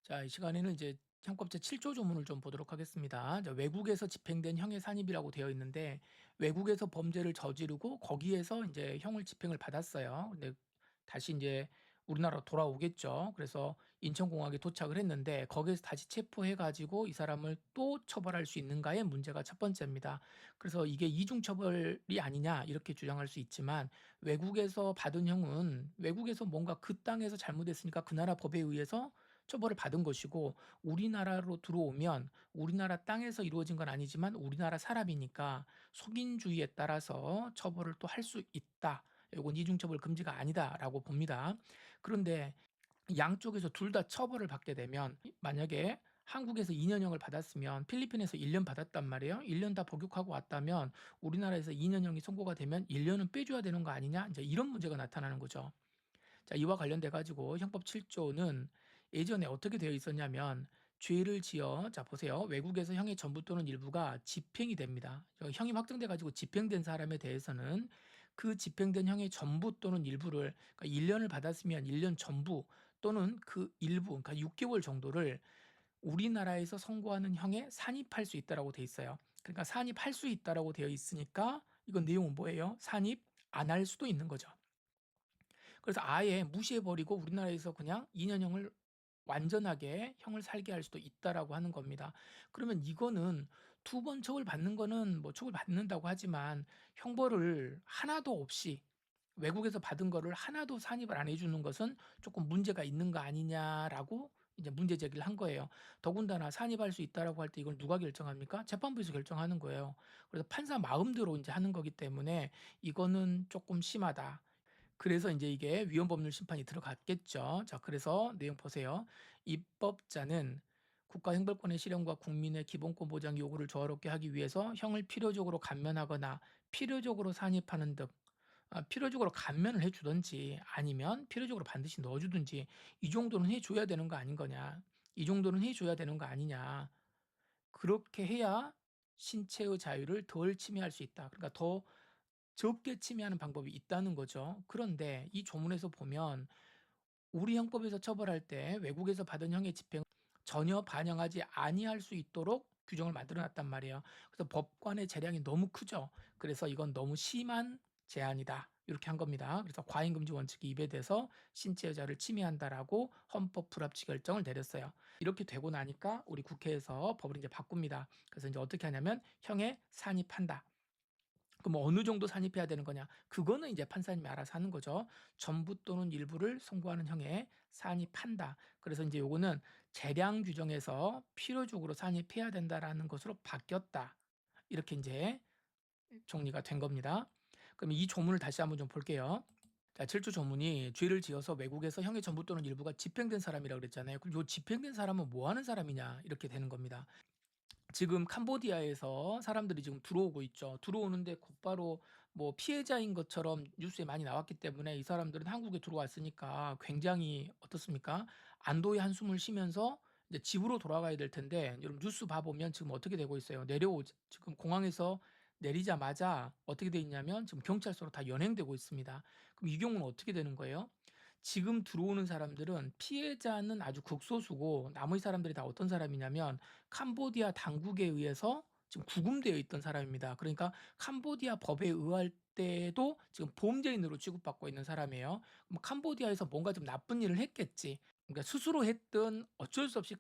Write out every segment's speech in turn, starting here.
자, 이 시간에는 이제 형법 제7조 조문을 좀 보도록 하겠습니다. 자, 외국에서 집행된 형의 산입이라고 되어 있는데 외국에서 범죄를 저지르고 거기에서 이제 형을 집행을 받았어요. 근데 다시 이제 우리나라로 돌아오겠죠. 그래서 인천공항에 도착을 했는데 거기에서 다시 체포해 가지고 이 사람을 또 처벌할 수 있는가의 문제가 첫 번째입니다. 그래서 이게 이중 처벌이 아니냐 이렇게 주장할 수 있지만 외국에서 받은 형은 외국에서 뭔가 그 땅에서 잘못했으니까 그 나라 법에 의해서 처벌을 받은 것이고 우리나라로 들어오면 우리나라 땅에서 이루어진 건 아니지만 우리나라 사람이니까 속인주의에 따라서 처벌을 또 할 수 있다. 이건 이중처벌 금지가 아니다라고 봅니다. 그런데 양쪽에서 둘 다 처벌을 받게 되면 만약에 한국에서 2년형을 받았으면 필리핀에서 1년 받았단 말이에요. 1년 다 복역하고 왔다면 우리나라에서 2년형이 선고가 되면 1년은 빼줘야 되는 거 아니냐? 이제 이런 문제가 나타나는 거죠. 자, 이와 관련돼 가지고 형법 7조는 예전에 어떻게 되어 있었냐면 죄를 지어 자 보세요. 외국에서 형의 전부 또는 일부가 집행이 됩니다. 형이 확정돼 가지고 집행된 사람에 대해서는 그 집행된 형의 전부 또는 일부를 그러니까 1년을 받았으면 1년 전부 또는 그 일부 그러니까 6개월 정도를 우리나라에서 선고하는 형에 산입할 수 있다라고 돼 있어요. 그러니까 산입할 수 있다라고 되어 있으니까 이건 내용은 뭐예요? 산입 안 할 수도 있는 거죠. 그래서 아예 무시해 버리고 우리나라에서 그냥 2년형을 완전하게 형을 살게 할 수도 있다라고 하는 겁니다. 그러면 이거는 두 번 처벌받는 거는 뭐 처벌받는다고 하지만 형벌을 하나도 없이 외국에서 받은 거를 하나도 산입을 안 해주는 것은 조금 문제가 있는 거 아니냐라고 이제 문제 제기를 한 거예요. 더군다나 산입할 수 있다라고 할 때 이걸 누가 결정합니까? 재판부에서 결정하는 거예요. 그래서 판사 마음대로 이제 하는 거기 때문에 이거는 조금 심하다. 그래서 인제 이게 위헌법률 심판이 들어갔겠죠. 자, 그래서 내용 보세요. 입법자는 국가 형벌권의 실현과 국민의 기본권 보장 요구를 조화롭게 하기 위해서 형을 필요적으로 감면하거나 필요적으로 산입하는 등 필요적으로 감면을 해 주든지 아니면 필요적으로 반드시 넣어 주든지 이 정도는 해 줘야 되는 거 아닌 거냐. 이 정도는 해 줘야 되는 거 아니냐. 그렇게 해야 신체의 자유를 덜 침해할 수 있다. 그러니까 더 적게 침해하는 방법이 있다는 거죠. 그런데 이 조문에서 보면 우리 형법에서 처벌할 때 외국에서 받은 형의 집행을 전혀 반영하지 아니할 수 있도록 규정을 만들어 놨단 말이에요. 그래서 법관의 재량이 너무 크죠. 그래서 이건 너무 심한 제한이다. 이렇게 한 겁니다. 그래서 과잉금지 원칙이 위배돼서 신체 여자를 침해한다라고 헌법 불합치 결정을 내렸어요. 이렇게 되고 나니까 우리 국회에서 법을 이제 바꿉니다. 그래서 이제 어떻게 하냐면 형에 산입한다. 그럼 뭐 어느 정도 산입해야 되는 거냐? 그거는 이제 판사님이 알아서 하는 거죠. 전부 또는 일부를 선고하는 형에 산입한다. 그래서 이제 요거는 재량 규정에서 필요적으로 산입해야 된다라는 것으로 바뀌었다. 이렇게 이제 정리가 된 겁니다. 그럼 이 조문을 다시 한번 좀 볼게요. 자, 7조 조문이 죄를 지어서 외국에서 형의 전부 또는 일부가 집행된 사람이라고 그랬잖아요. 그럼 요 집행된 사람은 뭐 하는 사람이냐? 이렇게 되는 겁니다. 지금 캄보디아에서 사람들이 지금 들어오고 있죠. 들어오는데 곧바로 뭐 피해자인 것처럼 뉴스에 많이 나왔기 때문에 이 사람들은 한국에 들어왔으니까 굉장히 어떻습니까? 안도의 한숨을 쉬면서 이제 집으로 돌아가야 될 텐데 여러분 뉴스 봐보면 지금 어떻게 되고 있어요. 지금 공항에서 내리자마자 어떻게 돼 있냐면 지금 경찰서로 다 연행되고 있습니다. 그럼 이 경우는 어떻게 되는 거예요? 지금 들어오는 사람들은 피해자는 아주 극소수고 나머지 사람들이 다 어떤 사람이냐면 캄보디아 당국에 의해서 지금 구금되어 있던 사람입니다. 그러니까 캄보디아 법에 의할 때도 지금 범죄인으로 취급받고 있는 사람이에요. 뭐 캄보디아에서 뭔가 좀 나쁜 일을 했겠지. 그러니까 스스로 했든 어쩔 수 없이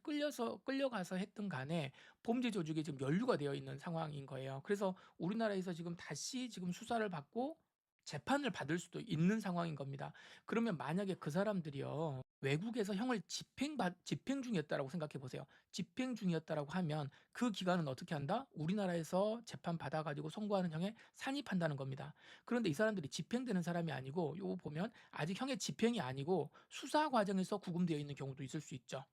끌려가서 했든 간에 범죄 조직에 지금 연루가 되어 있는 상황인 거예요. 그래서 우리나라에서 지금 다시 지금 수사를 받고 재판을 받을 수도 있는 상황인 겁니다. 그러면 만약에 그 사람들이요. 외국에서 형을 집행 중이었다라고 생각해 보세요. 집행 중이었다라고 하면 그 기간은 어떻게 한다? 우리나라에서 재판 받아 가지고 선고하는 형에 산입한다는 겁니다. 그런데 이 사람들이 집행되는 사람이 아니고 요거 보면 아직 형의 집행이 아니고 수사 과정에서 구금되어 있는 경우도 있을 수 있죠.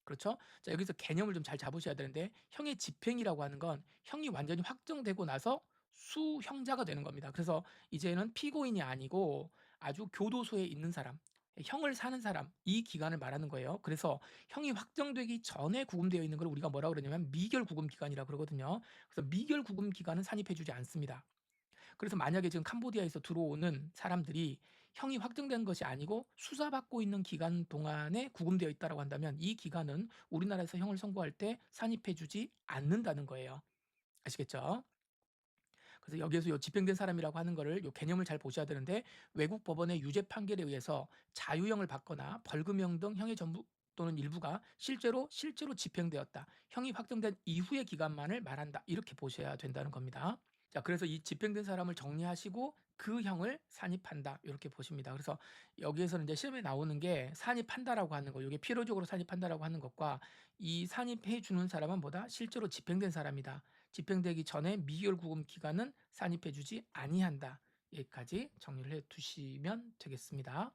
그렇죠? 자, 여기서 개념을 좀 잘 잡으셔야 되는데 형의 집행이라고 하는 건 형이 완전히 확정되고 나서 수형자가 되는 겁니다. 그래서 이제는 피고인이 아니고 아주 교도소에 있는 사람, 형을 사는 사람, 이 기간을 말하는 거예요. 그래서 형이 확정되기 전에 구금되어 있는 걸 우리가 뭐라 그러냐면 미결 구금 기간이라 그러거든요. 그래서 미결 구금 기간은 산입해 주지 않습니다. 그래서 만약에 지금 캄보디아에서 들어오는 사람들이 형이 확정된 것이 아니고 수사받고 있는 기간 동안에 구금되어 있다라고 한다면 이 기간은 우리나라에서 형을 선고할 때 산입해 주지 않는다는 거예요. 아시겠죠? 그래서 여기에서 요 집행된 사람이라고 하는 거를 요 개념을 잘 보셔야 되는데, 외국 법원의 유죄 판결에 의해서 자유형을 받거나 벌금형 등 형의 전부 또는 일부가 실제로 집행되었다. 형이 확정된 이후의 기간만을 말한다. 이렇게 보셔야 된다는 겁니다. 자, 그래서 이 집행된 사람을 정리하시고 그 형을 산입한다. 이렇게 보십니다. 그래서 여기에서는 이제 시험에 나오는 게 산입한다라고 하는 거, 이게 필요적으로 산입한다라고 하는 것과 이 산입해 주는 사람은 뭐다? 실제로 집행된 사람이다. 집행되기 전에 미결 구금 기간은 산입해 주지 아니한다. 여기까지 정리를 해 두시면 되겠습니다.